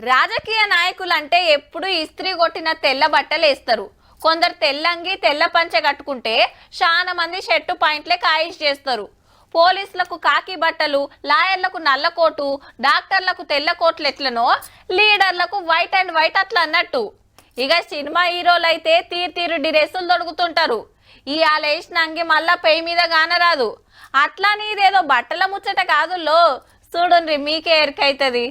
రాజకీయ నాయకులంటే ఎప్పుడు ఇస్త్రీ కొట్టిన తెల్ల బట్టలు వేస్తారు. కొందరు తెల్లంగి తెల్ల పంచె కట్టుకుంటే చాలా మంది షర్టు పాయింట్లే కాయిష్ చేస్తారు. పోలీసులకు కాకి బట్టలు, లాయర్లకు నల్ల కోటు, డాక్టర్లకు తెల్ల కోట్లు ఎట్లనో లీడర్లకు వైట్ అండ్ వైట్ అట్లా అన్నట్టు. ఇక సినిమా హీరోలు అయితే తీరు డ్రెస్సులు తొడుగుతుంటారు. ఈ వేసిన అంగి మళ్ళా పెయి మీద కానరాదు. అట్లా నీదేదో బట్టల ముచ్చట కాదుల్లో, చూడండి మీకే ఎరికైతుంది.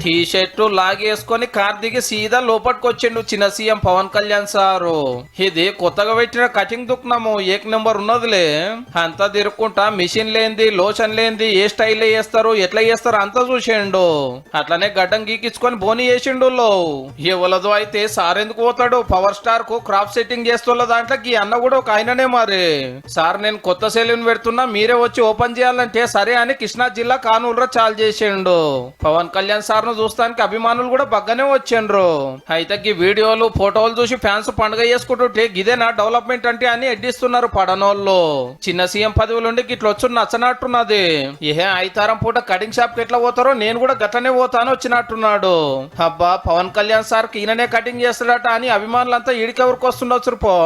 టీ షర్టు లాగేసుకొని కార్ దిగి సీదా లోపటికొచ్చిండు చిన్న సీఎం పవన్ కళ్యాణ్ సారు. ఇది కొత్తగా పెట్టిన కటింగ్ దుకాణము ఏక్ నెంబర్ ఉన్నదిలే. అంతా తిరుక్కుంటా మిషన్ లేంది, లోషన్ లేంది, ఏ స్టైల్ చేస్తారు, ఎట్లా చేస్తారు అంతా చూసిండు. అట్లనే గడ్డం గీకించుకొని బోని చేసిండు. ఎవలదో అయితే సార్ ఎందుకు పోతాడు, పవర్ స్టార్ కు క్రాప్ సెట్టింగ్ చేస్తున్న దాంట్లోకి అన్న కూడా ఒక ఆయననే. మరి సార్ నేను కొత్త సెలూన్ పెడుతున్నా, మీరే వచ్చి ఓపెన్ చేయాలంటే సరే అని కృష్ణా జిల్లా కానూరులో చాలు చేసిండు. పవన్ కళ్యాణ్ సార్ చూస్తానికి అభిమానులు కూడా బగ్గనే వచ్చిండ్రు. అయితే ఈ వీడియోలు ఫోటోలు చూసి ఫ్యాన్స్ పండుగ చేసుకుంటుంటే ఇదేనా డెవలప్మెంట్ అంటే అని ఎడ్డిస్తున్నారు పడనోళ్ళు. చిన్న సీఎం పదవులుండి ఇట్లా వచ్చి నచ్చనట్టున్నది. ఏ ఐతారం పూట కటింగ్ షాప్ కి ఎట్లా పోతారో నేను కూడా గట్లనే పోతాను వచ్చినట్టున్నాడు. అబ్బా పవన్ కళ్యాణ్ సార్ ఈయననే కటింగ్ చేస్తాడట అని అభిమానులంతా ఈడికెవరికి వస్తుండొచ్చు పో.